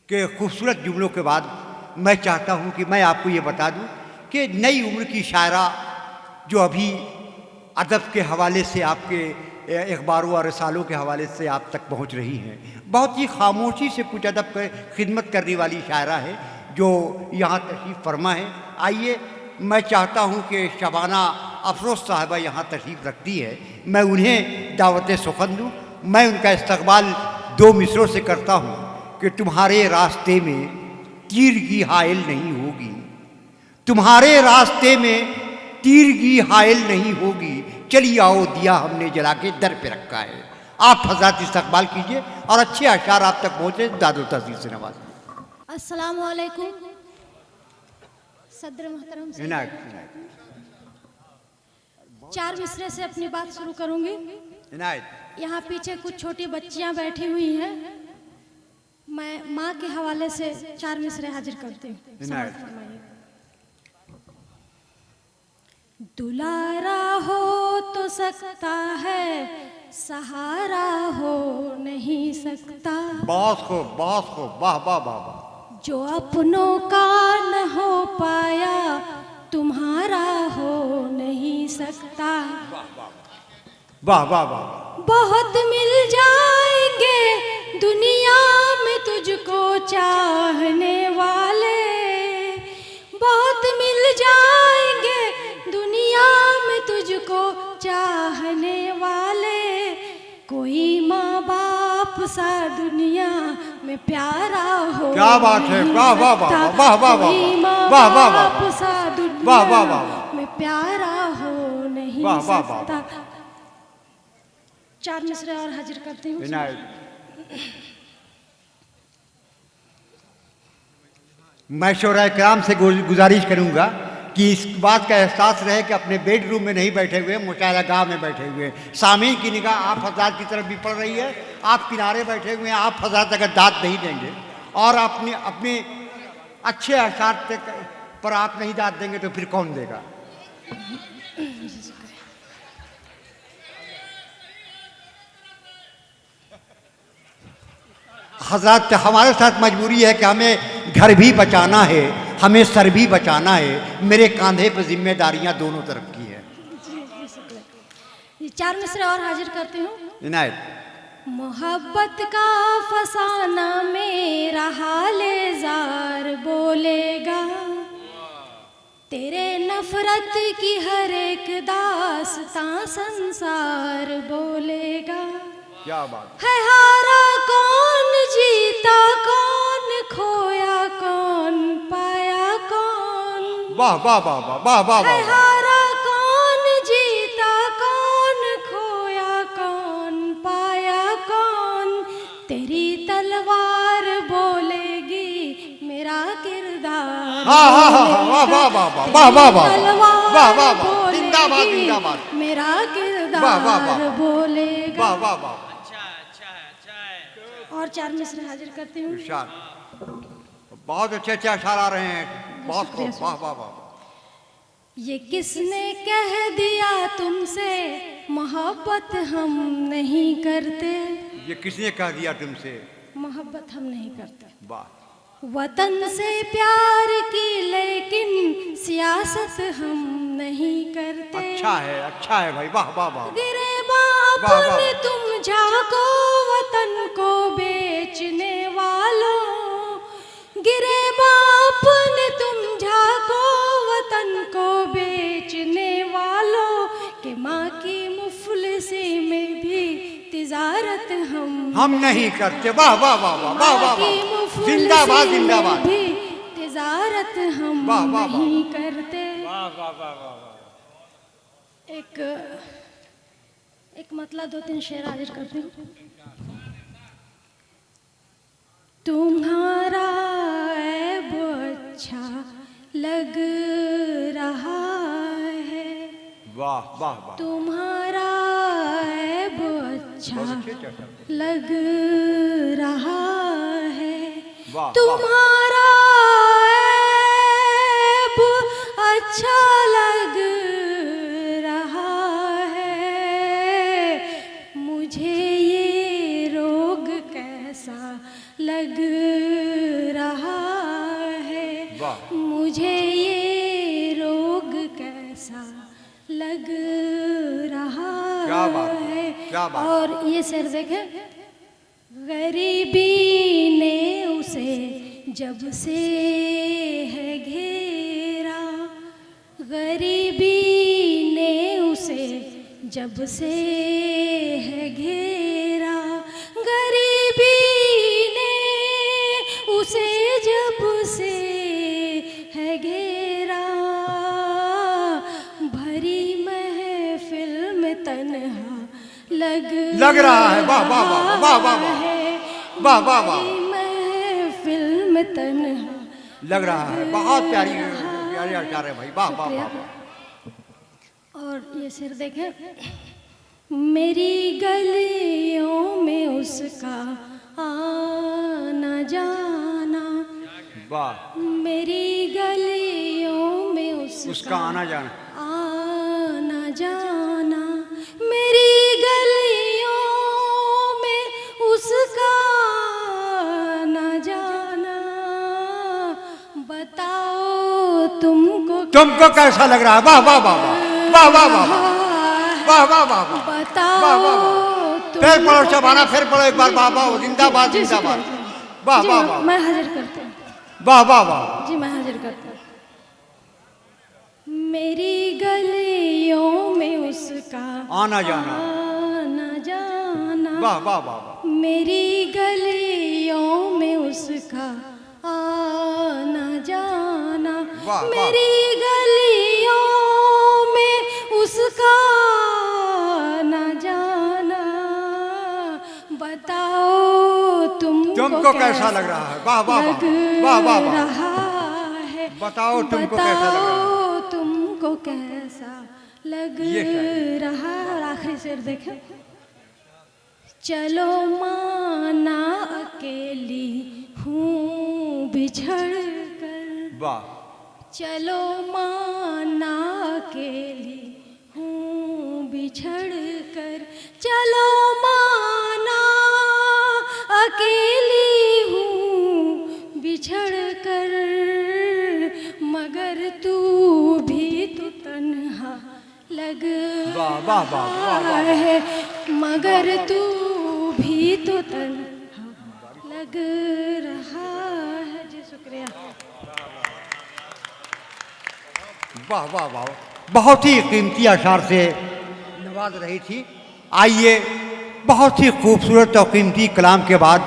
के खूबसूरत जुमलों के बाद मैं चाहता हूं कि मैं आपको ये बता दूं कि नई उम्र की शायरा जो अभी अदब के हवाले से आपके अखबारों और रसालों के हवाले से आप तक पहुंच रही हैं, बहुत ही खामोशी से कुछ अदब की खिदमत करने वाली शायरा है जो यहाँ तशरीफ़ फरमा है। आइए, मैं चाहता हूँ कि शबाना अफरोज़ साहिबा यहाँ तशरीफ़ रखती है, मैं उन्हें दावत सुखन दूँ। मैं उनका इस्तकबाल दो मिसरों से करता हूँ कि तुम्हारे रास्ते में तीर की हाइल नहीं होगी, तुम्हारे रास्ते में तीर की हाइल नहीं होगी, चलिए आओ दिया हमने जला के दर पे रखा है। आप हज़रात इस्तकबाल कीजिए और अच्छे अशार आप तक पहुँचे, दादो तहसील से नवाज़िए। अस्सलाम वालेकुम सदर मोहतरम से चार मिसरे से अपनी बात शुरू करूंगी। यहाँ पीछे कुछ छोटी बच्चियाँ बैठी हुई हैं, मैं माँ के हवाले से चार मिसरे हाजिर करती हूँ। दुलारा हो तो सकता है, सहारा हो नहीं सकता। बहुत खूब, बहुत खूब, वाह वाह वाह वाह। जो अपनों का न हो पाया, तुम्हारा हो नहीं सकता। वाह वाह वाह। बहुत मिल जाएंगे दुनिया में तुझको चाहने वाले, बहुत मिल जाएंगे दुनिया में तुझको चाहने वाले। कोई माँ बाप सा दुनिया में प्यारा हो, क्या बात है, वाह वाह वाह वाह वाह वाह वाह वाह वाह सा वाह वाह वाह में प्यारा हो नहीं वाह वाह सकता। चार मिसरे और हाजिर करती हूँ। मैं शोरा कराम से गुजारिश करूंगा कि इस बात का एहसास रहे कि अपने बेडरूम में नहीं बैठे हुए, मुशायरा गाह में बैठे हुए। सामीन की निगाह आप हज़रात की तरफ भी पड़ रही है, आप किनारे बैठे हुए हैं। आप हज़रात अगर दाद नहीं देंगे और अपने अच्छे अशार पर आप नहीं दाद देंगे तो फिर कौन देगा? हज़रात, हमारे साथ मजबूरी है कि हमें घर भी बचाना है, हमें सर भी बचाना है। मेरे कांधे पर जिम्मेदारियां दोनों तरफ की है। ये चार मिसरे और हाजिर करती हूँ। इनायत। मोहब्बत का फसाना मेरा हाले जार बोलेगा, तेरे नफरत की हर एक दास्तां संसार बोलेगा। क्या बात है हारा कौन, जीता कौन, खोया कौन, पाया कौन। वाह वाह वाह वाह वाह वाह है वाह। हारा कौन, जीता कौन, खोया कौन, पाया कौन। तेरी तलवार बोलेगी, मेरा किरदार वाह वाह वाह वाह वाह वाह वाह वाह वाह वाह। जिंदाबाद जिंदाबाद। मेरा वाह, वाह, किरदार वाह। बोलेगा। वाह वाह वाह। और चार मिसरे हाजिर करती हूँ। इरशाद। बहुत अच्छे अच्छे अशार आ रहे हैं, बहुत खूब, वाह वाह वाह। ये किसने कह दिया तुमसे मोहब्बत हम नहीं करते। ये किसने कह दिया तुमसे मोहब्बत हम नहीं करते। वाह। वतन से प्यार की लेकिन सियासत हम नहीं करते। अच्छा है भाई, वाह वाह वाह। गिरे बाप वाह, वाह। ने तुम जाको वतन को बेचने वालों, गिरे बाप ने तुम जाको वतन को बेचने वालों। के माँ की मुफलिसी में भी तिजारत हम नहीं करते। वाह वाह वाह वाह वाह वाह वाह। जिंदाबाद जिंदाबाद। भी तिजारत हम वाह, वाह, वाह। नहीं करते। वाह वाह वाह वाह। एक मतलब दो तीन शेर हाजिर करती हूँ। तुम्हारा ऐब अच्छा लग रहा है, वाह वाह वाह। तुम्हारा ऐब अच्छा लग रहा है, वाह, तुम्हारा ऐब अच्छा लग रहा है। मुझे ये रोग कैसा लग रहा है, वाह। मुझे ये रोग कैसा लग रहा क्या बात है, है। क्या बात। और ये शेर देखे, गरीबी ने उसे जब से है घेरा, गरीबी ने उसे जब से है घेरा, गरीबी ने उसे जब से है घेरा, भरी महफिल में तन्हा लग रहा है। वाह वाह वाह वाह वाह वाह वाह वाह वाह। भरी महफिल में तन्हा लग रहा है। बहुत प्यारी प्यारी अशार है भाई। वाह वाह वाह वाह। और ये शेर देखें, मेरी गलियों में उसका आना जाना, वाह। मेरी गलियों में उसका आना जाना, आना जाना, मेरी गलियों में उसका आना जाना, बताओ तुमको कैसा लग रहा है? वाह वाह वाह वाह वाह वाह वाह वाह वाह वाह। बताओ फिर पढ़ो शबाना, फिर पढ़ो एक बार। वाह वाह, जिंदाबाद जिंदाबाद। वाह वाह वाह। मैं हाजिर करती हूँ। वाह वाह वाह। जी मैं हाजिर करती हूँ। मेरी गलियों में उसका आना जाना, आना जाना, वाह वाह वाह वाह। मेरी गलियों में उसका आना जाना, वाह, वाह। मेरी गलियों में उसका आना जाना, बताओ तुमको कैसा लग रहा है? वाह वाह वाह वाह वाह वाह। है, बताओ तुमको कैसा लग रहा है? तुमको कैसा लग ये शायरी। रहा है। और आखिरी शेर देखें, चलो माना अकेली हूँ बिछड़ कर, वाह। चलो माना अकेली हूँ बिछड़ कर, चलो माना अकेली हूँ बिछड़ कर, मगर तू भी तो तन्हा लग वाह वाह वाह वाह रहा वाह। है, मगर तू भी तो तन्हा लग रहा है। जी शुक्रिया। वाह वाह वाह। बहुत ही कीमती अशार से नवाज रही थी। आइए, बहुत ही खूबसूरत और कीमती कलाम के बाद